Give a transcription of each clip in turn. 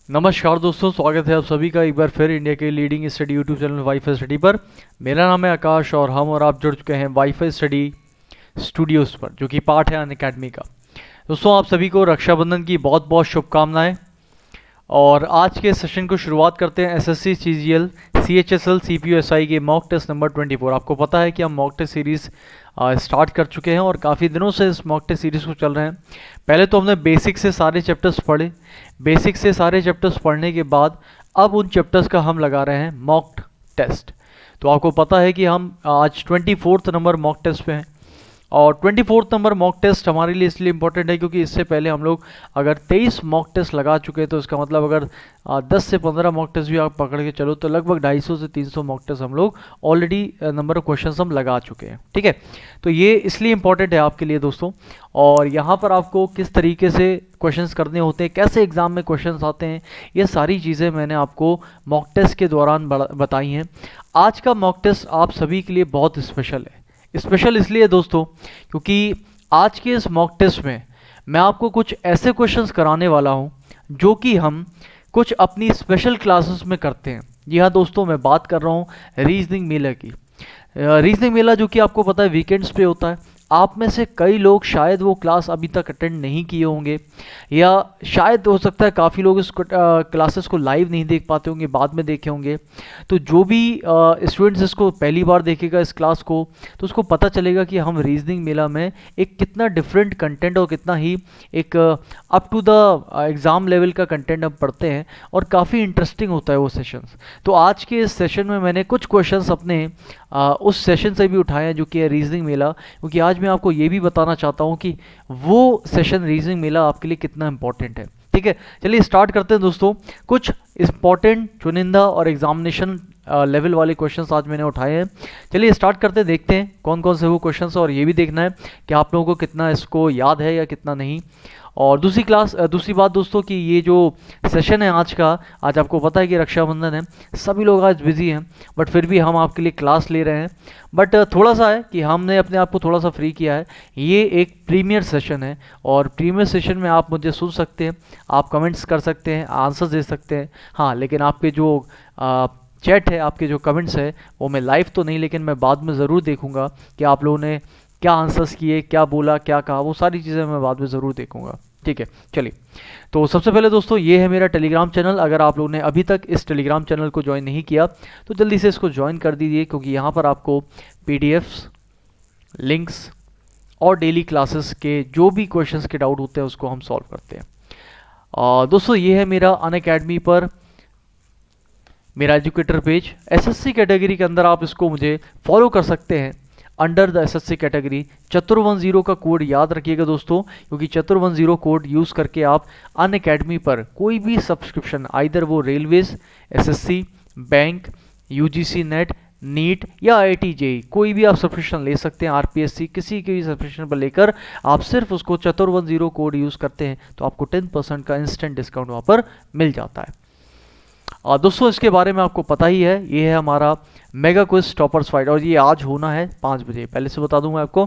नमस्कार दोस्तों, स्वागत है आप सभी का एक बार फिर इंडिया के leading study YouTube channel wifi study पर। मेरा नाम है आकाश और हम और आप जुड़ चुके हैं वाईफाई स्टडी स्टूडियोज़ पर, जो कि पार्ट है अनअकैडमी का। दोस्तों, आप सभी को रक्षाबंधन की बहुत बहुत शुभकामनाएं। और आज के सेशन को शुरुआत करते हैं एसएससी सीजीएल सीएचएसएल सीपीयूएसआई के मॉक टेस्ट नंबर 24। आपको पता है कि हम मॉक टेस्ट सीरीज़ स्टार्ट कर चुके हैं और काफ़ी दिनों से इस मॉक टेस्ट सीरीज़ को चल रहे हैं। पहले तो हमने बेसिक से सारे चैप्टर्स पढ़े। बेसिक से सारे चैप्टर्स पढ़ने के बाद अब उन चैप्टर्स का हम लगा रहे हैं मॉक टेस्ट। तो आपको पता है कि हम आज 24 नंबर मॉक टेस्ट पे हैं। और 24 नंबर मॉक टेस्ट हमारे लिए इसलिए इम्पोर्टेंट है क्योंकि इससे पहले हम लोग अगर 23 मॉक टेस्ट लगा चुके हैं, तो इसका मतलब अगर 10 से 15 मॉक टेस्ट भी आप पकड़ के चलो तो लगभग 250 से 300 मॉक टेस्ट हम लोग ऑलरेडी नंबर ऑफ क्वेश्चन हम लगा चुके हैं। ठीक है, तो ये इसलिए इम्पोर्टेंट है आपके लिए दोस्तों। और यहाँ पर आपको किस तरीके से क्वेश्चंस करने होते हैं, कैसे एग्जाम में क्वेश्चंस आते हैं, ये सारी चीज़ें मैंने आपको मॉक टेस्ट के दौरान बताई हैं। आज का मॉक टेस्ट आप सभी के लिए बहुत स्पेशल है। स्पेशल इसलिए दोस्तों क्योंकि आज के इस मॉक टेस्ट में मैं आपको कुछ ऐसे क्वेश्चंस कराने वाला हूं जो कि हम कुछ अपनी स्पेशल क्लासेस में करते हैं। जी हाँ दोस्तों, मैं बात कर रहा हूं रीजनिंग मेला की। रीजनिंग मेला जो कि आपको पता है वीकेंड्स पे होता है। आप में से कई लोग शायद वो क्लास अभी तक अटेंड नहीं किए होंगे, या शायद हो सकता है काफ़ी लोग इस क्लासेस को लाइव नहीं देख पाते होंगे, बाद में देखे होंगे। तो जो भी स्टूडेंट्स इसको पहली बार देखेगा इस क्लास को, तो उसको पता चलेगा कि हम रीजनिंग मेला में एक कितना डिफरेंट कंटेंट और कितना ही एक up to the exam level का कंटेंट हम पढ़ते हैं, और काफ़ी इंटरेस्टिंग होता है वो सेशंस। तो आज के इस सेशन में मैंने कुछ क्वेश्चंस अपने उस सेशन से भी उठाए हैं जो कि है रीजनिंग मेला, क्योंकि आज मैं आपको ये भी बताना चाहता हूँ कि वो सेशन रीजनिंग मेला आपके लिए कितना इंपॉर्टेंट है। ठीक है, चलिए स्टार्ट करते हैं दोस्तों। कुछ इंपॉर्टेंट चुनिंदा और एग्जामिनेशन लेवल वाले क्वेश्चंस आज मैंने उठाए हैं। चलिए स्टार्ट करते हैं, देखते हैं कौन कौन से वो क्वेश्चंस हैं, और ये भी देखना है कि आप लोगों को कितना इसको याद है या कितना नहीं। और दूसरी बात दोस्तों कि ये जो सेशन है आज का, आज आपको पता है कि रक्षाबंधन है, सभी लोग आज बिजी हैं, बट फिर भी हम आपके लिए क्लास ले रहे हैं। बट थोड़ा सा है कि हमने अपने आप को थोड़ा सा फ्री किया है। ये एक प्रीमियर सेशन है, और प्रीमियर सेशन में आप मुझे सुन सकते हैं, आप कमेंट्स कर सकते हैं, आंसर्स दे सकते हैं। हाँ, लेकिन आपके जो चैट है, आपके जो कमेंट्स है, वो मैं लाइव तो नहीं, लेकिन मैं बाद में ज़रूर देखूंगा कि आप लोगों ने क्या आंसर्स किए, क्या बोला, क्या कहा, वो सारी चीज़ें मैं बाद में ज़रूर देखूंगा। ठीक है, चलिए। तो सबसे पहले दोस्तों, ये है मेरा टेलीग्राम चैनल। अगर आप लोगों ने अभी तक इस टेलीग्राम चैनल को ज्वाइन नहीं किया तो जल्दी से इसको ज्वाइन कर दीजिए, क्योंकि यहाँ पर आपको पीडीएफ्स, लिंक्स और डेली क्लासेस के जो भी क्वेश्चंस के डाउट होते हैं उसको हम सॉल्व करते हैं। दोस्तों, ये है मेरा अनअकैडमी पर मेरा एजुकेटर पेज। एसएससी कैटेगरी के अंदर आप इसको मुझे फॉलो कर सकते हैं अंडर द एसएससी कैटेगरी। चतुर10 का कोड याद रखिएगा दोस्तों, क्योंकि चतुर10 कोड यूज़ करके आप अनअकैडमी पर कोई भी सब्सक्रिप्शन, आइदर वो railways, SSC, bank, UGC NET, NEET या आईआईटी जेईई, कोई भी आप सब्सक्रिप्शन ले सकते हैं। आरपीएससी, किसी के भी सब्सक्रिप्शन पर लेकर आप सिर्फ उसको चतुर10 कोड यूज़ करते हैं तो आपको 10% का इंस्टेंट डिस्काउंट वहाँ पर मिल जाता है। दोस्तों, इसके बारे में आपको पता ही है, ये है हमारा मेगा क्विज टॉपर्स फाइट, और ये आज होना है 5 बजे। पहले से बता दूं मैं आपको,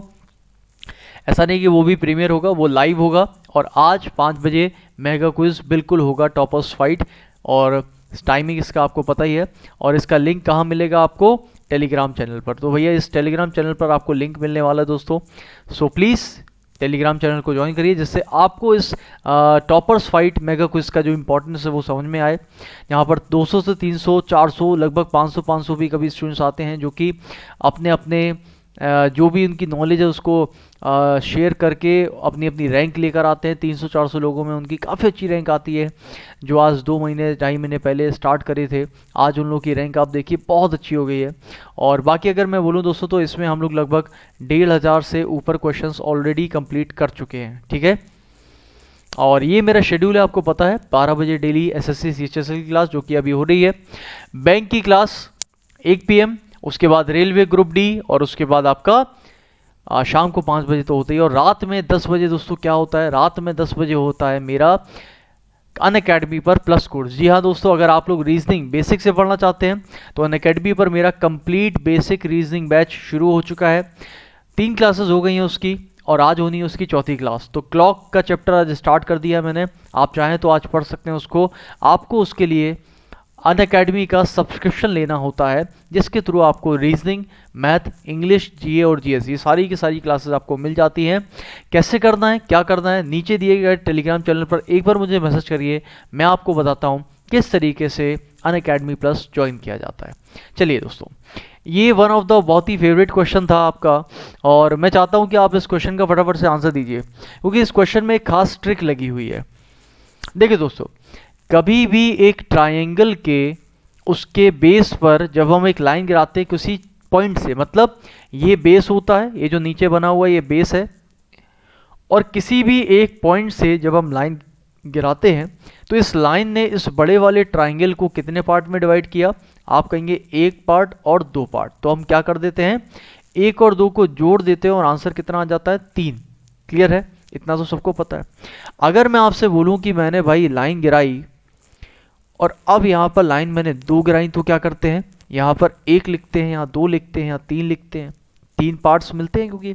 ऐसा नहीं कि वो भी प्रीमियर होगा, वो लाइव होगा। और आज 5 बजे मेगा क्विज बिल्कुल होगा, टॉपर्स फाइट। और टाइमिंग इसका आपको पता ही है। और इसका लिंक कहाँ मिलेगा आपको? टेलीग्राम चैनल पर। तो भैया इस टेलीग्राम चैनल पर आपको लिंक मिलने वाला है दोस्तों। सो प्लीज़ टेलीग्राम चैनल को ज्वाइन करिए, जिससे आपको इस टॉपर्स फाइट मेगा क्विज का जो इंपॉर्टेंस है वो समझ में आए। यहाँ पर 200 से 300, 400, लगभग 500 भी कभी स्टूडेंट्स आते हैं जो कि अपने अपने जो भी उनकी नॉलेज है उसको शेयर करके अपनी अपनी रैंक लेकर आते हैं। 300-400 लोगों में उनकी काफ़ी अच्छी रैंक आती है। जो आज 2 महीने 2.5 महीने पहले स्टार्ट करे थे, आज उन लोगों की रैंक आप देखिए बहुत अच्छी हो गई है। और बाकी अगर मैं बोलूँ दोस्तों, तो इसमें हम लोग लगभग 1500 से ऊपर क्वेश्चंस ऑलरेडी कंप्लीट कर चुके हैं। ठीक है, और ये मेरा शेड्यूल है, आपको पता है 12 बजे डेली एसएससी सीएचएसएल की क्लास जो कि अभी हो रही है। बैंक की क्लास 1 PM, उसके बाद रेलवे ग्रुप डी, और उसके बाद आपका शाम को 5 बजे तो होता ही। और रात में 10 बजे दोस्तों क्या होता है? रात में 10 बजे होता है मेरा अनअकैडमी पर प्लस कोर्स। जी हाँ दोस्तों, अगर आप लोग रीजनिंग बेसिक से पढ़ना चाहते हैं तो अनअकैडमी पर मेरा कंप्लीट बेसिक रीजनिंग बैच शुरू हो चुका है। 3 क्लासेस हो गई हैं उसकी, और आज होनी है उसकी चौथी क्लास। तो क्लॉक का चैप्टर आज स्टार्ट कर दिया है मैंने, आप चाहें तो आज पढ़ सकते हैं उसको। आपको उसके लिए अनअकैडमी का सब्सक्रिप्शन लेना होता है, जिसके थ्रू आपको रीजनिंग, मैथ, इंग्लिश, जीए और जीएस ये सारी की सारी क्लासेस आपको मिल जाती हैं। कैसे करना है, क्या करना है, नीचे दिए गए टेलीग्राम चैनल पर एक बार मुझे मैसेज करिए, मैं आपको बताता हूँ किस तरीके से अनअकैडमी प्लस ज्वाइन किया जाता है। चलिए दोस्तों, ये वन ऑफ द बहुत ही फेवरेट क्वेश्चन था आपका, और मैं चाहता हूँ कि आप इस क्वेश्चन का फटाफट से आंसर दीजिए, क्योंकि इस क्वेश्चन में एक खास ट्रिक लगी हुई है। देखिए दोस्तों, कभी भी एक ट्रायंगल के उसके बेस पर जब हम एक लाइन गिराते हैं किसी पॉइंट से, मतलब ये बेस होता है, ये जो नीचे बना हुआ है ये बेस है, और किसी भी एक पॉइंट से जब हम लाइन गिराते हैं तो इस लाइन ने इस बड़े वाले ट्रायंगल को कितने पार्ट में डिवाइड किया? आप कहेंगे एक पार्ट और दो पार्ट। तो हम क्या कर देते हैं, एक और दो को जोड़ देते हैं और आंसर कितना आ जाता है? 3। क्लियर है? इतना तो सबको पता है। अगर मैं आपसे बोलूं कि मैंने भाई लाइन गिराई और अब यहाँ पर लाइन मैंने 2 गिराई, तो क्या करते हैं, यहाँ पर 1 लिखते हैं, यहाँ 2 लिखते हैं, यहाँ 3 लिखते हैं, 3 पार्ट्स मिलते हैं क्योंकि,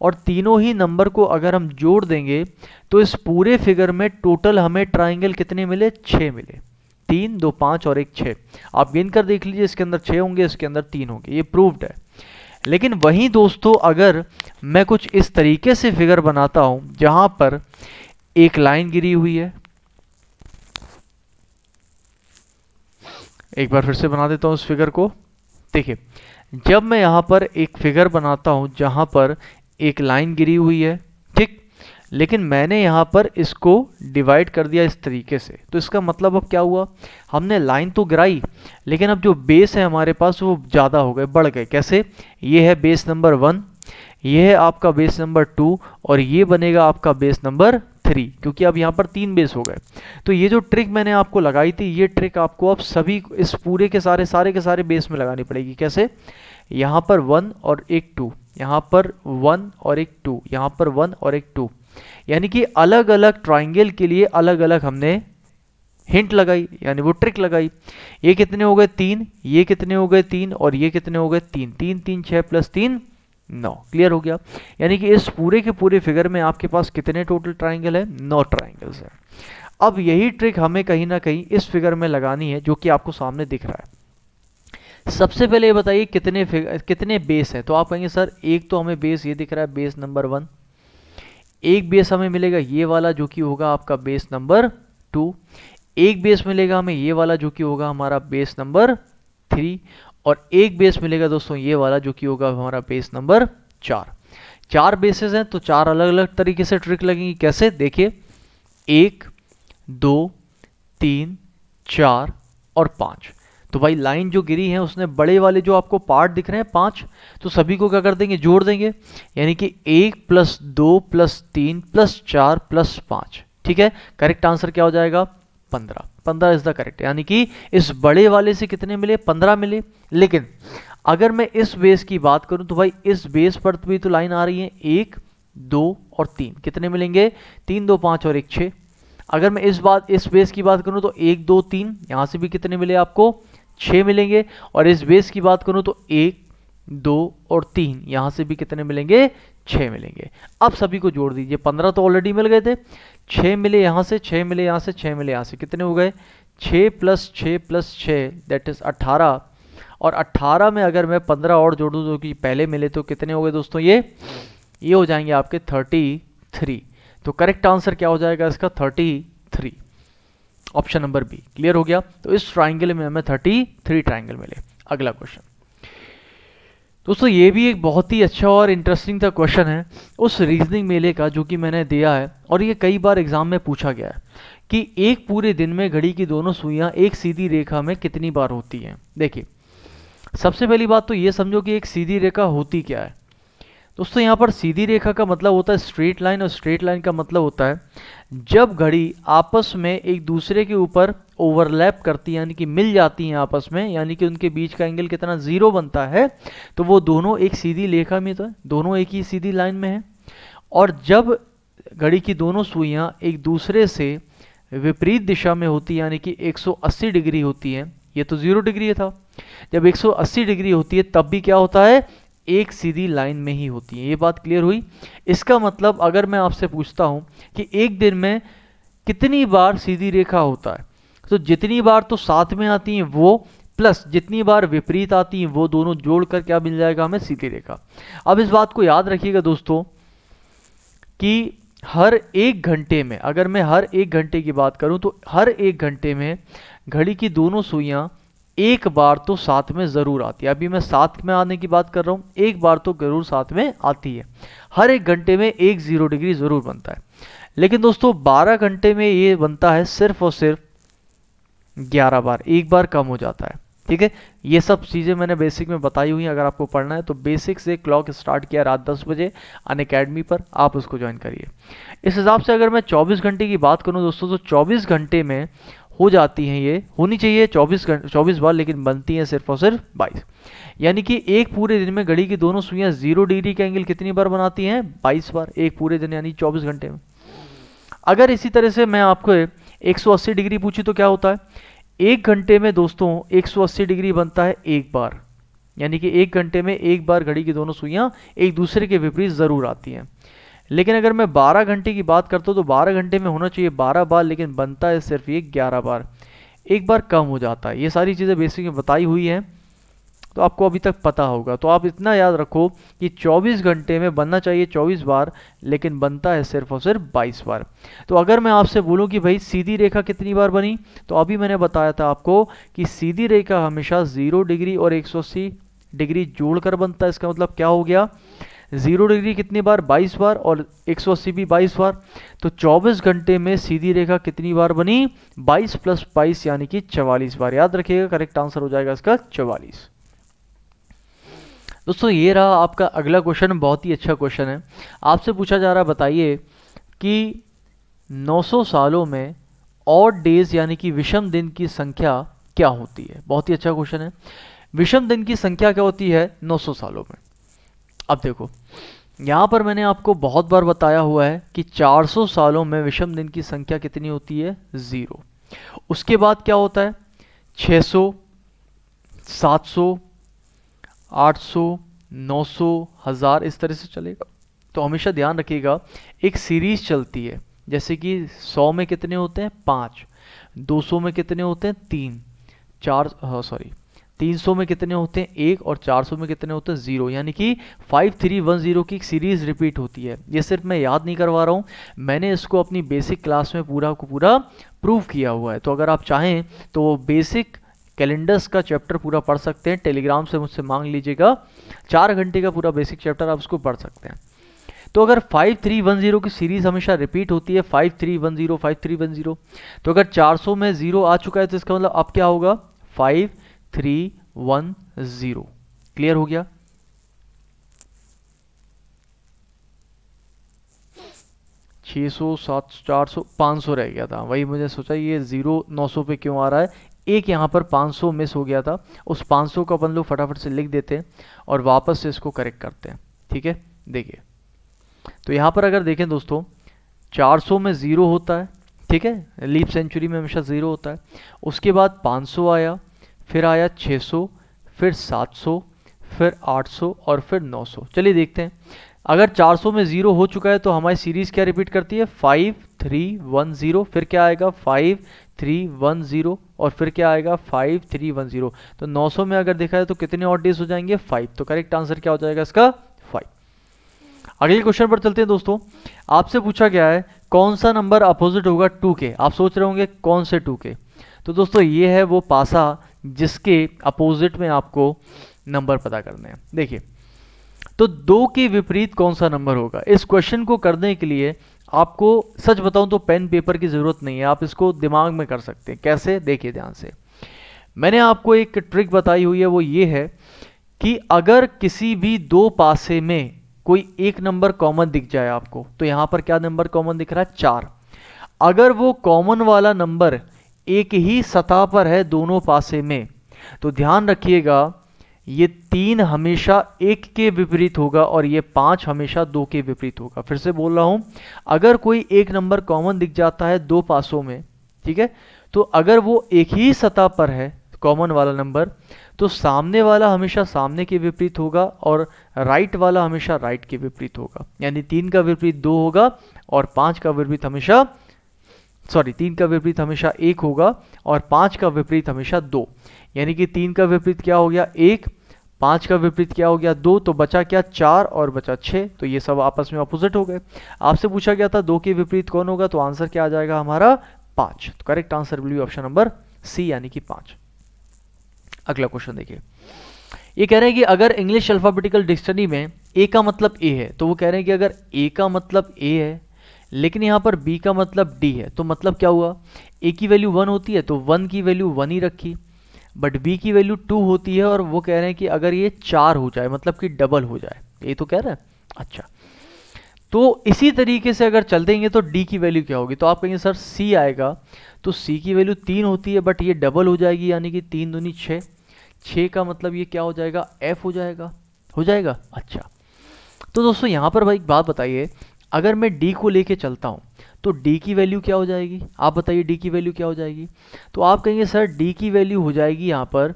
और तीनों ही नंबर को अगर हम जोड़ देंगे तो इस पूरे फिगर में टोटल हमें ट्राइंगल कितने मिले? 6 मिले। 3, 2, 5 और 1 6। आप गिन कर देख लीजिए, इसके अंदर 6 होंगे, इसके अंदर 3 होंगे, ये प्रूव्ड है। लेकिन वहीं दोस्तों, अगर मैं कुछ इस तरीके से फिगर बनाता हूं जहां पर एक लाइन गिरी हुई है, एक बार फिर से बना देता हूं इस फिगर को। देखिए, जब मैं यहां पर एक फिगर बनाता हूं जहां पर एक लाइन गिरी हुई है, ठीक, लेकिन मैंने यहां पर इसको डिवाइड कर दिया इस तरीके से, तो इसका मतलब अब क्या हुआ, हमने लाइन तो गिराई लेकिन अब जो बेस है हमारे पास वो ज़्यादा हो गए, बढ़ गए। कैसे? ये है बेस नंबर 1, ये है आपका बेस नंबर 2 और ये बनेगा आपका बेस नंबर 3, क्योंकि अब यहाँ पर 3 बेस हो गए। तो ये जो ट्रिक मैंने आपको लगाई थी, ये ट्रिक आपको अब सभी इस पूरे के सारे बेस में लगानी पड़ेगी। कैसे? यहाँ पर 1 और एक 2, यहाँ पर 1 और एक 2, यहाँ पर 1 और एक 2, यानी कि अलग अलग ट्राइंगल के लिए अलग अलग हमने हिंट लगाई, यानी वो ट्रिक लगाई। ये कितने हो गए? 3, ये कितने हो गए? 3, और ये कितने हो गए? 3। 3 3 6 प्लस 3 9। क्लियर हो गया? यानी कि इस पूरे के पूरे फिगर में आपके पास कितने टोटल ट्राइंगल है? 9 ट्राइंगल्स है। अब यही ट्रिक हमें कहीं ना कहीं इस फिगर में लगानी है, जो कि आपको सामने दिख रहा है। सबसे पहले ये बताइए कितने बेस है? तो आप कहेंगे सर एक तो हमें बेस ये दिख रहा है, बेस नंबर 1, एक बेस हमें मिलेगा ये वाला जो कि होगा आपका बेस नंबर 2, एक बेस मिलेगा हमें ये वाला जो कि होगा हमारा बेस नंबर 3, और एक बेस मिलेगा दोस्तों ये वाला जो कि होगा हमारा बेस नंबर 4। 4 बेसेस हैं तो 4 अलग अलग तरीके से ट्रिक लगेंगी। कैसे? देखिए, 1 2 3 4 और 5। तो भाई लाइन जो गिरी है उसने बड़े वाले जो आपको पार्ट दिख रहे हैं 5, तो सभी को क्या कर देंगे? जोड़ देंगे, यानी कि 1 + 2 + 3 + 4 + 5। ठीक है, करेक्ट आंसर क्या हो जाएगा? 15। 15 इज द करेक्ट, यानी कि इस बड़े वाले से कितने मिले? 15 मिले। लेकिन अगर मैं इस बेस की बात करूं तो भाई इस बेस पर भी तो लाइन आ रही है, 1 2 और 3, कितने मिलेंगे? 3 2 5 और 1 6। अगर मैं इस बेस की बात करूं तो 1 2 3, यहां से भी कितने मिले आपको? 6 मिलेंगे। और इस बेस की बात करूं तो 1 2 और 3, यहां से भी कितने मिलेंगे? 6 मिलेंगे। अब सभी को जोड़ दीजिए, 15 तो ऑलरेडी मिल गए थे, 6 मिले यहां से, 6 मिले यहां से, 6 मिले यहां से, कितने हो गए? 6 + 6 + 6 दैट इज 18। और 18 में अगर मैं 15 और जोड़ दूं जो कि पहले मिले, तो कितने हो गए दोस्तों? ये हो जाएंगे आपके 33। तो करेक्ट आंसर क्या हो जाएगा इसका? 33, ऑप्शन नंबर बी। क्लियर हो गया? तो इस ट्राइंगल में हमें 33 ट्राइंगल मिले। अगला क्वेश्चन दोस्तों, ये भी एक बहुत ही अच्छा और इंटरेस्टिंग सा क्वेश्चन है उस रीजनिंग मेले का जो कि मैंने दिया है, और ये कई बार एग्जाम में पूछा गया है कि एक पूरे दिन में घड़ी की दोनों सुइयां एक सीधी रेखा में कितनी बार होती हैं। देखिए, सबसे पहली बात तो ये समझो कि एक सीधी रेखा होती क्या है। दोस्तों, यहाँ पर सीधी रेखा का मतलब होता है स्ट्रेट लाइन, और स्ट्रेट लाइन का मतलब होता है जब घड़ी आपस में एक दूसरे के ऊपर ओवरलैप करती है, यानी कि मिल जाती हैं आपस में, यानी कि उनके बीच का एंगल कितना? 0 बनता है, तो वो दोनों एक सीधी रेखा में, तो है दोनों एक ही सीधी लाइन में है। और जब घड़ी की दोनों सुइयां एक दूसरे से विपरीत दिशा में होती है, यानी कि 180 डिग्री होती है, ये तो 0 डिग्री था, जब 180 डिग्री होती है तब भी क्या होता है? एक सीधी लाइन में ही होती हैं। ये बात क्लियर हुई। इसका मतलब अगर मैं आपसे पूछता हूं कि एक दिन में कितनी बार सीधी रेखा होता है, तो जितनी बार तो साथ में आती हैं वो, प्लस जितनी बार विपरीत आती हैं वो, दोनों जोड़कर क्या मिल जाएगा हमें, सीधी रेखा। अब इस बात को याद रखिएगा दोस्तों कि हर एक घंटे में, अगर मैं हर एक घंटे की बात करूं तो हर एक घंटे में घड़ी की दोनों सुइयां एक बार तो साथ में जरूर आती है। अभी मैं साथ में आने की बात कर रहा हूं, एक बार तो जरूर साथ में आती है। हर एक घंटे में एक 0 डिग्री जरूर बनता है। लेकिन दोस्तों 12 घंटे में ये बनता है सिर्फ और सिर्फ 11 बार, एक बार कम हो जाता है। ठीक है, ये सब चीज़ें मैंने बेसिक में बताई हुई हैं। अगर आपको पढ़ना है तो बेसिक से क्लॉक स्टार्ट किया रात 10 बजे अनअकैडमी पर, आप उसको ज्वाइन करिए। इस हिसाब से अगर मैं 24 घंटे की बात करूं दोस्तों, तो 24 घंटे में हो जाती हैं, ये होनी चाहिए 24 बार, लेकिन बनती हैं सिर्फ और सिर्फ 22। यानी कि एक पूरे दिन में घड़ी की दोनों सुइयां 0 डिग्री का एंगल कितनी बार बनाती हैं, 22 बार, एक पूरे दिन यानी 24 घंटे में। अगर इसी तरह से मैं आपको 180 डिग्री पूछी तो क्या होता है, एक घंटे में दोस्तों 180 डिग्री बनता है एक बार। यानी कि एक घंटे में एक बार घड़ी की दोनों सुइयां एक दूसरे के विपरीत जरूर आती हैं। लेकिन अगर मैं 12 घंटे की बात करता हूं तो 12 घंटे में होना चाहिए 12 बार, लेकिन बनता है सिर्फ ये 11 बार, एक बार कम हो जाता है। ये सारी चीज़ें बेसिक में बताई हुई हैं, तो आपको अभी तक पता होगा। तो आप इतना याद रखो कि 24 घंटे में बनना चाहिए 24 बार, लेकिन बनता है सिर्फ और सिर्फ 22 बार। तो अगर मैं आपसे बोलूं कि भाई सीधी रेखा कितनी बार बनी, तो अभी मैंने बताया था आपको कि सीधी रेखा हमेशा 0 डिग्री और 180 डिग्री जोड़कर बनता है। इसका मतलब क्या हो गया, 0 डिग्री कितनी बार, 22 बार, और 180 भी 22 बार। तो 24 घंटे में सीधी रेखा कितनी बार बनी, 22 + 22 यानी कि 44 बार। याद रखिएगा, करेक्ट आंसर हो जाएगा इसका 44। दोस्तों ये रहा आपका अगला क्वेश्चन, बहुत ही अच्छा क्वेश्चन है। आपसे पूछा जा रहा है, बताइए कि 900 सालों में ऑड डेज यानी कि विषम दिन की संख्या क्या होती है। बहुत ही अच्छा क्वेश्चन है। विषम दिन की संख्या क्या होती है 900 सालों में। अब देखो यहाँ पर मैंने आपको बहुत बार बताया हुआ है कि 400 सालों में विषम दिन की संख्या कितनी होती है, 0। उसके बाद क्या होता है, 600, 700, 800, 900, 1000, इस तरह से चलेगा। तो हमेशा ध्यान रखिएगा एक सीरीज चलती है, जैसे कि 100 में कितने होते हैं, 5, 200 में कितने होते हैं, 3, 300 में कितने होते हैं, 1, और 400 में कितने होते हैं, 0। यानी कि 5310 की एक सीरीज रिपीट होती है। ये सिर्फ मैं याद नहीं करवा रहा हूँ, मैंने इसको अपनी बेसिक क्लास में पूरा को पूरा प्रूव किया हुआ है। तो अगर आप चाहें तो बेसिक कैलेंडर्स का चैप्टर पूरा पढ़ सकते हैं, टेलीग्राम से मुझसे मांग लीजिएगा, 4 घंटे का पूरा बेसिक चैप्टर आप उसको पढ़ सकते हैं। तो अगर 5310 की सीरीज हमेशा रिपीट होती है, 5310 5310, तो अगर 400 में 0 आ चुका है तो इसका मतलब अब क्या होगा, 5310। क्लियर हो गया। छः सौ, 700, 400, 500 रह गया था, वही मुझे सोचा ये 0 900 पे क्यों आ रहा है। एक यहाँ पर 500 मिस हो गया था, उस 500 को अपन लोग फटाफट से लिख देते हैं और वापस से इसको करेक्ट करते हैं। ठीक है, देखिए तो यहाँ पर अगर देखें दोस्तों, 400 में 0 होता है, ठीक है, लीप सेंचुरी में हमेशा 0 होता है। उसके बाद 500 आया, फिर आया 600, फिर 700, फिर 800 और फिर 900। चलिए देखते हैं, अगर 400 में 0 हो चुका है तो हमारी सीरीज क्या रिपीट करती है, 5310, फिर क्या आएगा 5310, और फिर क्या आएगा 5310। तो 900 में अगर देखा है तो कितने ऑड डेज हो जाएंगे, 5। तो करेक्ट आंसर क्या हो जाएगा इसका, 5। अगले क्वेश्चन पर चलते हैं दोस्तों। आपसे पूछा गया है कौन सा नंबर अपोजिट होगा 2 के। आप सोच रहे होंगे कौन से 2 के, तो दोस्तों ये है वो पासा जिसके अपोजिट में आपको नंबर पता करने हैं। देखिए तो 2 के विपरीत कौन सा नंबर होगा। इस क्वेश्चन को करने के लिए आपको सच बताऊं तो पेन पेपर की जरूरत नहीं है, आप इसको दिमाग में कर सकते हैं। कैसे, देखिए ध्यान से, मैंने आपको एक ट्रिक बताई हुई है, वो ये है कि अगर किसी भी 2 पासे में कोई एक नंबर कॉमन दिख जाए आपको, तो यहां पर क्या नंबर कॉमन दिख रहा है, 4। अगर वो कॉमन वाला नंबर एक ही सतह पर है दोनों पासे में, तो ध्यान रखिएगा ये 3 हमेशा 1 के विपरीत होगा और ये 5 हमेशा 2 के विपरीत होगा। फिर से बोल रहा हूं, अगर कोई एक नंबर कॉमन दिख जाता है 2 पासों में, ठीक है, तो अगर वो एक ही सतह पर है, कॉमन वाला नंबर, तो सामने वाला हमेशा सामने के विपरीत होगा और राइट वाला हमेशा राइट के विपरीत होगा। यानी 3 का विपरीत 2 होगा और 5 का विपरीत हमेशा 3 का विपरीत हमेशा 1 होगा और 5 का विपरीत हमेशा 2। यानी कि 3 का विपरीत क्या हो गया 1, 5 का विपरीत क्या हो गया 2, तो बचा क्या 4 और बचा 6, तो ये सब आपस में अपोजिट हो गए। आपसे पूछा गया था 2 के विपरीत कौन होगा, तो आंसर क्या आ जाएगा हमारा 5। तो correct answer will be option number C यानी कि 5। अगला क्वेश्चन देखिए, ये कह रहे हैं कि अगर इंग्लिश अल्फाबेटिकल डिक्शनरी में ए का मतलब ए है, तो वो कह रहे हैं कि अगर ए का मतलब ए है लेकिन यहाँ पर बी का मतलब डी है, तो मतलब क्या हुआ, ए की वैल्यू 1 होती है तो 1 की वैल्यू 1 ही रखी, बट बी की वैल्यू 2 होती है और वो कह रहे हैं कि अगर ये 4 हो जाए मतलब कि डबल हो जाए, ये तो कह रहे हैं। अच्छा, तो इसी तरीके से अगर चल देंगे तो डी की वैल्यू क्या होगी, तो आप कहेंगे सर सी आएगा, तो सी की वैल्यू 3 होती है बट ये डबल हो जाएगी, यानी कि 3 दूनी 6, 6 का मतलब ये क्या हो जाएगा एफ हो जाएगा। अच्छा, तो दोस्तों यहाँ पर भाई एक बात बताइए, अगर मैं डी को लेके चलता हूँ तो डी की वैल्यू क्या हो जाएगी, आप बताइए डी की वैल्यू क्या हो जाएगी, तो आप कहेंगे सर डी की वैल्यू हो जाएगी यहाँ पर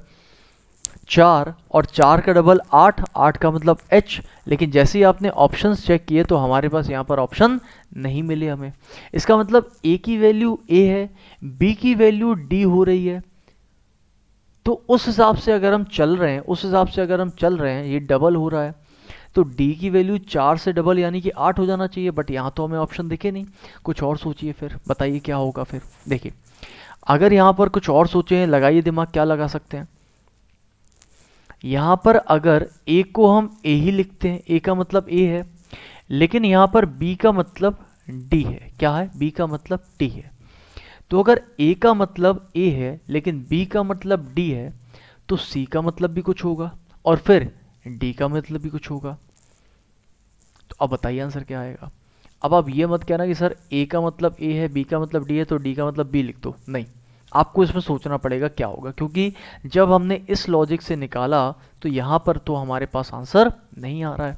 4 और 4 का डबल 8, 8 का मतलब H, लेकिन जैसे ही आपने ऑप्शंस चेक किए तो हमारे पास यहाँ पर ऑप्शन नहीं मिले हमें। इसका मतलब A की वैल्यू A है, B की वैल्यू D हो रही है, तो उस हिसाब से अगर हम चल रहे हैं ये डबल हो रहा है, तो D की वैल्यू 4 से डबल यानी कि 8 हो जाना चाहिए, बट यहाँ तो हमें ऑप्शन दिखे नहीं। कुछ और सोचिए फिर, बताइए क्या होगा फिर। देखिए अगर यहाँ पर कुछ और सोचे, लगाइए दिमाग, क्या लगा सकते हैं। यहाँ पर अगर A को हम A ही लिखते हैं, A का मतलब A है, लेकिन यहाँ पर B का मतलब D है। क्या है, B का मतलब D है। तो अगर A का मतलब A है लेकिन B का मतलब D है, तो C का मतलब भी कुछ होगा और फिर D का मतलब भी कुछ होगा। तो अब बताइए आंसर क्या आएगा। अब आप ये मत कहना कि सर A का मतलब A है, B का मतलब D है तो D का मतलब B लिख दो, नहीं, आपको इसमें सोचना पड़ेगा क्या होगा, क्योंकि जब हमने इस लॉजिक से निकाला तो यहाँ पर तो हमारे पास आंसर नहीं आ रहा है।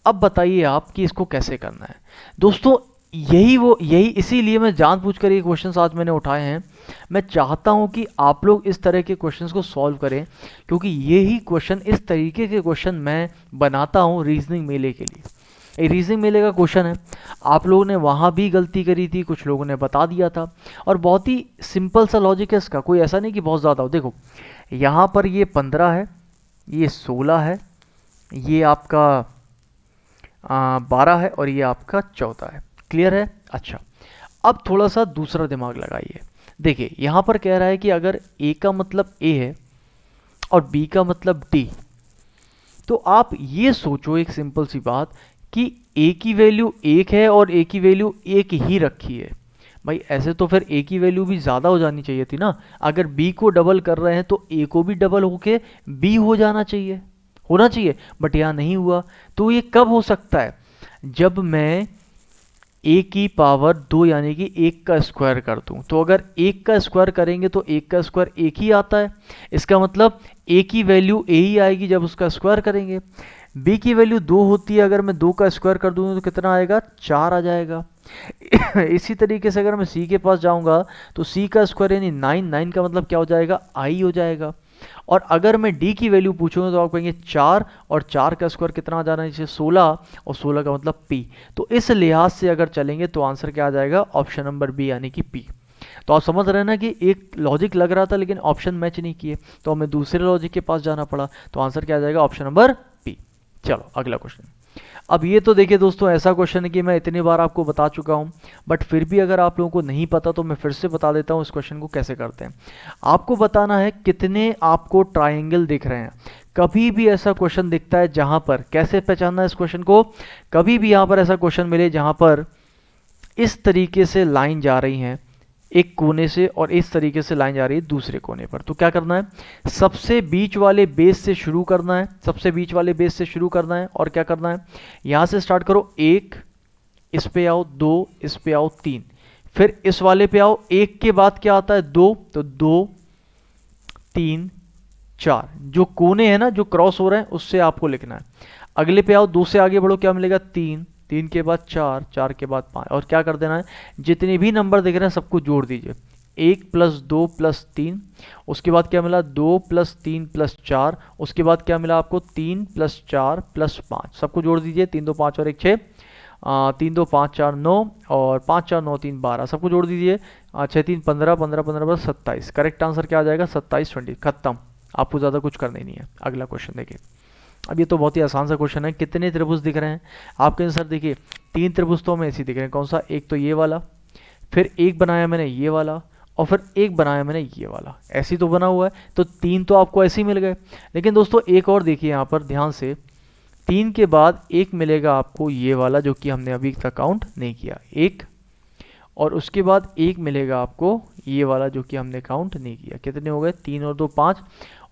अब बताइए आप कि इसको कैसे करना है। दोस्तों यही इसीलिए मैं जानबूझकर ये क्वेश्चंस आज मैंने उठाए हैं। मैं चाहता हूं कि आप लोग इस तरह के क्वेश्चंस को सॉल्व करें, क्योंकि यही क्वेश्चन, इस तरीके के क्वेश्चन मैं बनाता हूं रीजनिंग मेले के लिए। ये रीजनिंग मेले का क्वेश्चन है, आप लोगों ने वहाँ भी गलती करी थी, कुछ लोगों ने बता दिया था, और बहुत ही सिंपल सा लॉजिक है इसका, कोई ऐसा नहीं कि बहुत ज़्यादा हो। देखो यहाँ पर ये 15 है, ये 16 है, ये आपका 12 है और ये आपका 14 है। क्लियर है। अच्छा, अब थोड़ा सा दूसरा दिमाग लगाइए। देखिए यहाँ पर कह रहा है कि अगर A का मतलब A है और B का मतलब D, तो आप ये सोचो एक सिंपल सी बात कि A की वैल्यू 1 है और A की वैल्यू 1 ही रखी है। भाई ऐसे तो फिर A की वैल्यू भी ज़्यादा हो जानी चाहिए थी ना। अगर B को डबल कर रहे हैं तो A को भी डबल होके B हो जाना चाहिए, बट यहाँ नहीं हुआ। तो ये कब हो सकता है, जब मैं A की पावर 2 यानी कि 1 का स्क्वायर कर दूं। तो अगर 1 का स्क्वायर करेंगे तो 1 का स्क्वायर 1 ही आता है, इसका मतलब A की वैल्यू A ही आएगी जब उसका स्क्वायर करेंगे। B की वैल्यू 2 होती है, अगर मैं 2 का स्क्वायर कर दूँ तो कितना आएगा, 4 आ जाएगा। इसी तरीके से अगर मैं C के पास जाऊंगा तो C का स्क्वायर यानी 9, 9 का मतलब क्या हो जाएगा, I हो जाएगा। और अगर मैं D की वैल्यू पूछूंगा तो आप कहेंगे 4 और 4 का स्क्वायर कितना आ जाना है, 16 और 16 का मतलब P। तो इस लिहाज से अगर चलेंगे तो आंसर क्या आ जाएगा, ऑप्शन नंबर बी यानी कि P। तो आप समझ रहे हैं ना कि एक लॉजिक लग रहा था लेकिन ऑप्शन मैच नहीं किए, तो हमें दूसरे लॉजिक के पास जाना पड़ा। तो आंसर क्या आ जाएगा, ऑप्शन नंबर P। चलो अगला क्वेश्चन। अब ये तो देखिए दोस्तों, ऐसा क्वेश्चन है कि मैं इतनी बार आपको बता चुका हूँ, बट फिर भी अगर आप लोगों को नहीं पता तो मैं फिर से बता देता हूँ इस क्वेश्चन को कैसे करते हैं। आपको बताना है कितने आपको ट्राइंगल दिख रहे हैं। कभी भी ऐसा क्वेश्चन दिखता है जहां पर, कैसे पहचानना है इस क्वेश्चन को, कभी भी यहां पर ऐसा क्वेश्चन मिले जहां पर इस तरीके से लाइन जा रही है एक कोने से और इस तरीके से लाइन जा रही है दूसरे कोने पर, तो क्या करना है, सबसे बीच वाले बेस से शुरू करना है, और क्या करना है, यहां से स्टार्ट करो, 1 इस पे आओ, 2 इस पे आओ, 3 फिर इस वाले पे आओ, 1 के बाद क्या आता है, 2, तो 2 3 4, जो कोने हैं ना जो क्रॉस हो रहे हैं उससे आपको लिखना है। अगले पे आओ, 2 से आगे बढ़ो, क्या मिलेगा, 3, 3 के बाद 4, 4 के बाद 5, और क्या कर देना है, जितने भी नंबर दिख रहे हैं सबको जोड़ दीजिए। 1 + 2 + 3, उसके बाद क्या मिला 2 + 3 + 4, उसके बाद क्या मिला आपको 3 + 4 + 5, सबको जोड़ दीजिए 3 2 5 और 1 6, 3 2 5 4 9 और 5 4 9 3 12, सबको जोड़ दीजिए 6 3 15 15 15 बस 27। करेक्ट आंसर क्या आ जाएगा 27 20, खत्म, आपको ज़्यादा कुछ करना ही नहीं है। अगला क्वेश्चन देखिए, अब ये तो बहुत ही आसान सा क्वेश्चन है। कितने त्रिभुज दिख रहे हैं आपके आंसर देखिए, 3 त्रिभुज तो हमें ऐसे दिख रहे हैं, कौन सा, एक तो ये वाला, फिर एक बनाया मैंने ये वाला, और फिर एक बनाया मैंने ये वाला, ऐसे तो बना हुआ है, तो 3 तो आपको ऐसे ही मिल गए। लेकिन दोस्तों एक और देखिए यहाँ पर ध्यान से, 3 के बाद एक मिलेगा आपको ये वाला जो कि हमने अभी तक काउंट नहीं किया, एक, और उसके बाद एक मिलेगा आपको ये वाला जो कि हमने काउंट नहीं किया। कितने हो गए, 3 और 2 5,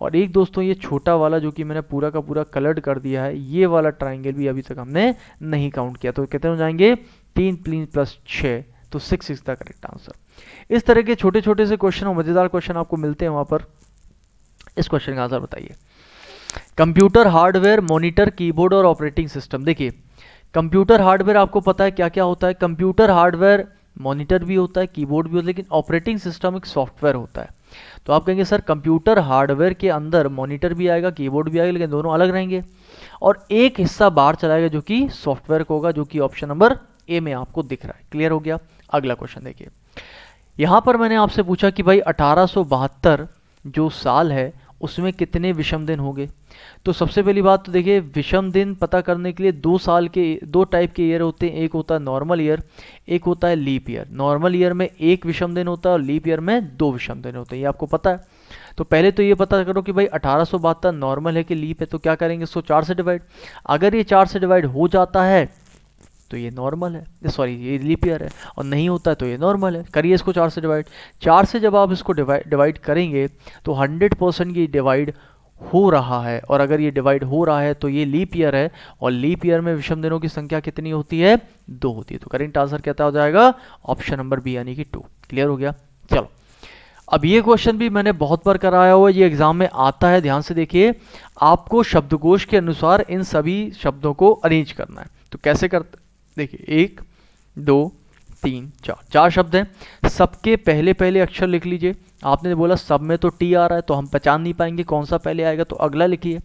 और एक दोस्तों ये छोटा वाला जो कि मैंने पूरा का पूरा कलर्ड कर दिया है, ये वाला ट्राइंगल भी अभी तक हमने नहीं काउंट किया। तो कितने हो जाएंगे 3 3 + 6, तो 6 इज द करेक्ट आंसर। इस तरह के छोटे छोटे से क्वेश्चन और मजेदार क्वेश्चन आपको मिलते हैं वहां पर। इस क्वेश्चन का आंसर बताइए। कंप्यूटर हार्डवेयर, मॉनिटर, कीबोर्ड और ऑपरेटिंग सिस्टम। देखिए कंप्यूटर हार्डवेयर आपको पता है क्या क्या होता है, कंप्यूटर हार्डवेयर मॉनिटर भी होता है, कीबोर्ड भी होता है, लेकिन ऑपरेटिंग सिस्टम एक सॉफ्टवेयर होता है। तो आप कहेंगे सर कंप्यूटर हार्डवेयर के अंदर मॉनिटर भी आएगा, कीबोर्ड भी आएगा, लेकिन दोनों अलग रहेंगे, और एक हिस्सा बाहर चलाएगा जो कि सॉफ्टवेयर का होगा, जो कि ऑप्शन नंबर ए में आपको दिख रहा है। क्लियर हो गया। अगला क्वेश्चन देखिए, यहां पर मैंने आपसे पूछा कि भाई 1872 जो साल है उसमें कितने विषम दिन होंगे। तो सबसे पहली बात तो देखिए, विषम दिन पता करने के लिए 2 टाइप के ईयर होते हैं, एक होता है नॉर्मल ईयर, एक होता है लीप ईयर। नॉर्मल ईयर में 1 विषम दिन होता है और लीप ईयर में 2 विषम दिन होते हैं, ये आपको पता है। तो पहले तो ये पता करो कि भाई 1872 नॉर्मल है कि लीप है, तो क्या करेंगे इसको 4 से डिवाइड, अगर ये 4 से डिवाइड हो जाता है तो ये नॉर्मल है, सॉरी ये लीप ईयर है, और नहीं होता है तो ये नॉर्मल है। करिए इसको 4 से डिवाइड, 4 से जब आप इसको डिवाइड करेंगे तो 100% ये डिवाइड हो रहा है, और अगर ये डिवाइड हो रहा है तो ये लीप ईयर है, और लीप ईयर में विषम दिनों की संख्या कितनी होती है, 2 होती है। तो करेक्ट आंसर क्या हो जाएगा, ऑप्शन नंबर बी यानी कि 2। क्लियर हो गया। चलो अब ये क्वेश्चन भी मैंने बहुत बार कराया हुआ है, ये एग्जाम में आता है, ध्यान से देखिए। आपको शब्दकोश के अनुसार इन सभी शब्दों को अरेंज करना है। तो कैसे करते, देखिए 1 2 3 4, 4 शब्द हैं, सबके पहले पहले अक्षर लिख लीजिए। आपने बोला सब में तो टी आ रहा है तो हम पहचान नहीं पाएंगे कौन सा पहले आएगा, तो अगला लिखिए।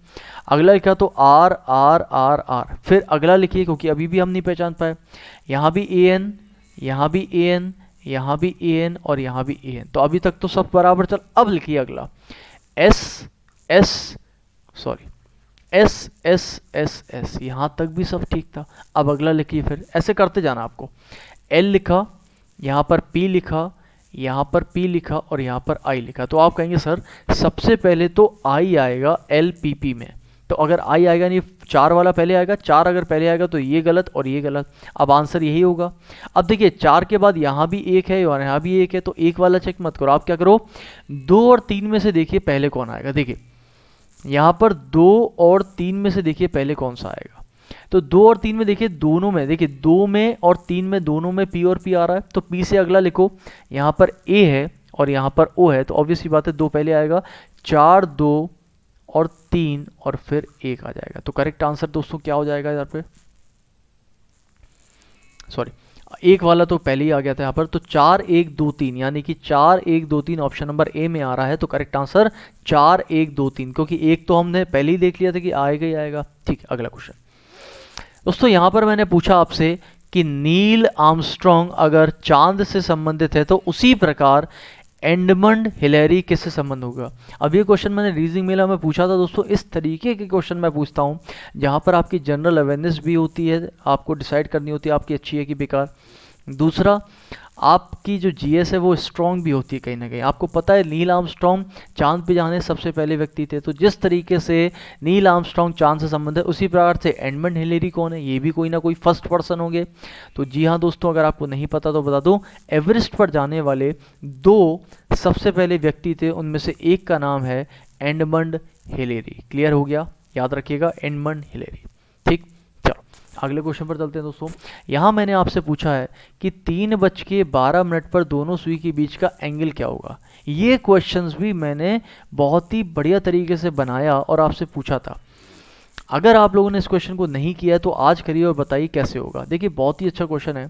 अगला लिखा तो आर आर आर आर, फिर अगला लिखिए क्योंकि अभी भी हम नहीं पहचान पाए, यहाँ भी ए एन, यहाँ भी ए एन, यहाँ भी ए एन और यहाँ भी ए एन, तो अभी तक तो सब बराबर चल। अब लिखिए अगला S S, sorry S S S S, यहां तक भी सब ठीक था। अब अगला लिखिए, फिर ऐसे करते जाना आपको। एल लिखा, यहां पर पी लिखा, यहां पर पी लिखा और यहां पर आई लिखा। तो आप कहेंगे सर सबसे पहले तो आई आएगा एल पी पी में, तो अगर आई आएगा नहीं 4 वाला पहले आएगा, 4 अगर पहले आएगा तो ये गलत और ये गलत, अब आंसर यही होगा। अब देखिए 4 के बाद यहाँ भी 1 है और यहाँ भी 1 है, तो 1 वाला चेक मत करो, आप क्या करो 2 और 3 में से देखिए पहले कौन आएगा। देखिए यहाँ पर 2 और 3 में से देखिए पहले कौन सा आएगा, तो 2 और 3 में देखिए दोनों में, देखिए 2 में और 3 में दोनों में पी और पी आ रहा है, तो पी से अगला लिखो। यहाँ पर ए है और यहाँ पर ओ है, तो ऑब्वियसली बात है 2 पहले आएगा, 4 2 और 3 और फिर 1 आ जाएगा। तो करेक्ट आंसर दोस्तों क्या हो जाएगा यहाँ पे, सॉरी 1 वाला तो पहले ही आ गया था यहाँ पर, तो 4 1 2 3 यानी कि 4 1 2 3 ऑप्शन नंबर ए में आ रहा है। तो करेक्ट आंसर 4 1 2 3, क्योंकि 1 तो हमने पहले ही देख लिया था कि आएगा ही आएगा। ठीक, अगला क्वेश्चन दोस्तों, यहाँ पर मैंने पूछा आपसे कि नील आर्मस्ट्रॉन्ग अगर चांद से संबंधित है तो उसी प्रकार एडमंड हिलेरी किससे संबंध होगा। अब ये क्वेश्चन मैंने रीजनिंग मेला में पूछा था दोस्तों। इस तरीके के क्वेश्चन मैं पूछता हूँ जहाँ पर आपकी जनरल अवेयरनेस भी होती है, आपको डिसाइड करनी होती है आपकी अच्छी है कि बेकार। दूसरा, आपकी जो जीएस है वो स्ट्रॉन्ग भी होती है कहीं ना कहीं। आपको पता है नील आर्मस्ट्रॉन्ग चांद पे जाने सबसे पहले व्यक्ति थे, तो जिस तरीके से नील आर्मस्ट्रॉन्ग चांद से संबंध है उसी प्रकार से एडमंड हिलेरी कौन है, ये भी कोई ना कोई फर्स्ट पर्सन होंगे। तो जी हाँ दोस्तों, अगर आपको नहीं पता तो बता दूं, एवरेस्ट पर जाने वाले 2 सबसे पहले व्यक्ति थे, उनमें से एक का नाम है एडमंड हिलेरी। क्लियर हो गया, याद रखिएगा एडमंड हिलेरी। ठीक, चलो अगले क्वेश्चन पर चलते हैं दोस्तों। यहाँ मैंने आपसे पूछा है कि 3:12 पर दोनों सुई के बीच का एंगल क्या होगा। ये क्वेश्चंस भी मैंने बहुत ही बढ़िया तरीके से बनाया और आपसे पूछा था। अगर आप लोगों ने इस क्वेश्चन को नहीं किया है तो आज करिए और बताइए कैसे होगा। देखिए बहुत ही अच्छा क्वेश्चन है।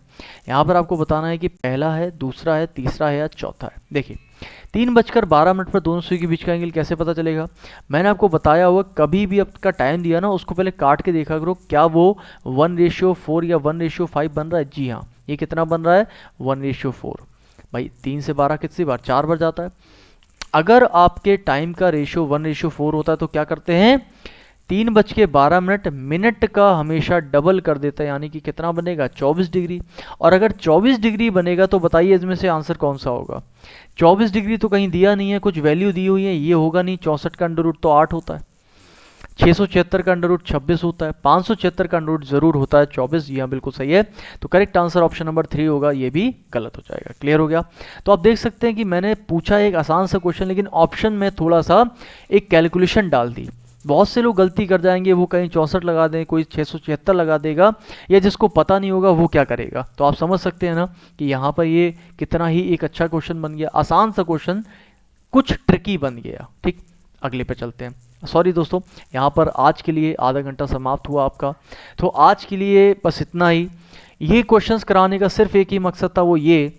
यहाँ पर आपको बताना है कि पहला है, दूसरा है, तीसरा है या चौथा है। देखिए 3:12 पर दोनों सुई के बीच का एंगल कैसे पता चलेगा। मैंने आपको बताया हुआ कभी भी आपका टाइम दिया ना उसको पहले काट के देखा करो, क्या वो 1:4 या 1:5 बन रहा है। जी हाँ, ये कितना बन रहा है 1:4। भाई 3 से 12 कितनी बार, 4 बार जाता है। अगर आपके टाइम का रेशियो 1:4 होता है तो क्या करते हैं, 3:12 मिनट का हमेशा डबल कर देता है, यानी कि कितना बनेगा 24 डिग्री। और अगर 24 डिग्री बनेगा तो बताइए इसमें से आंसर कौन सा होगा। 24 डिग्री तो कहीं दिया नहीं है, कुछ वैल्यू दी हुई है, ये होगा नहीं। 64 का अंडर रूट तो 8 होता है, 676 का अंडर रूट 26 होता है, 576 का अंडर रूट जरूर होता है 24। जी हाँ बिल्कुल सही है। तो करेक्ट आंसर ऑप्शन नंबर 3 होगा, ये भी गलत हो जाएगा। क्लियर हो गया। तो आप देख सकते हैं कि मैंने पूछा एक आसान सा क्वेश्चन, लेकिन ऑप्शन में थोड़ा सा एक कैलकुलेशन डाल दी। बहुत से लोग गलती कर जाएंगे, वो कहीं 64 लगा दें, कोई 676 लगा देगा, या जिसको पता नहीं होगा वो क्या करेगा। तो आप समझ सकते हैं ना कि यहाँ पर ये कितना ही एक अच्छा क्वेश्चन बन गया, आसान सा क्वेश्चन कुछ ट्रिकी बन गया। ठीक, अगले पे चलते हैं। सॉरी दोस्तों, यहाँ पर आज के लिए आधा घंटा समाप्त हुआ आपका। तो आज के लिए बस इतना ही। ये क्वेश्चंस कराने का सिर्फ एक ही मकसद था, वो ये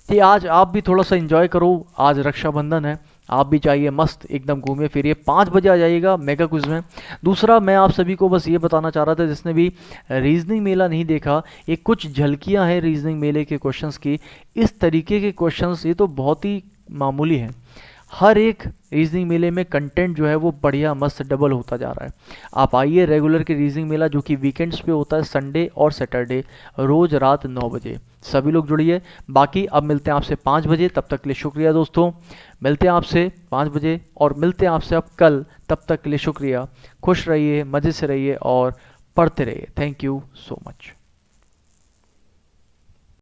कि आज आप भी थोड़ा सा एंजॉय करो। आज रक्षाबंधन है, आप भी चाहिए मस्त एकदम घूमिए फिरिए। 5 बजे आ जाइएगा मेगा क्विज में। दूसरा मैं आप सभी को बस ये बताना चाह रहा था, जिसने भी रीजनिंग मेला नहीं देखा, ये कुछ झलकियां हैं रीजनिंग मेले के क्वेश्चंस की। इस तरीके के क्वेश्चंस ये तो बहुत ही मामूली हैं। हर एक रीजनिंग मेले में कंटेंट जो है वो बढ़िया मस्त डबल होता जा रहा है। आप आइए रेगुलर के रीजनिंग मेला, जो कि वीकेंड्स पे होता है, संडे और सैटरडे, रोज रात 9 बजे। सभी लोग जुड़िए। बाकी अब मिलते हैं आपसे 5 बजे, तब तक के लिए शुक्रिया दोस्तों। मिलते हैं आपसे 5 बजे और मिलते हैं आपसे अब कल। तब तक के लिए शुक्रिया। खुश रहिए, मज़े से रहिए और पढ़ते रहिए। Thank you so much.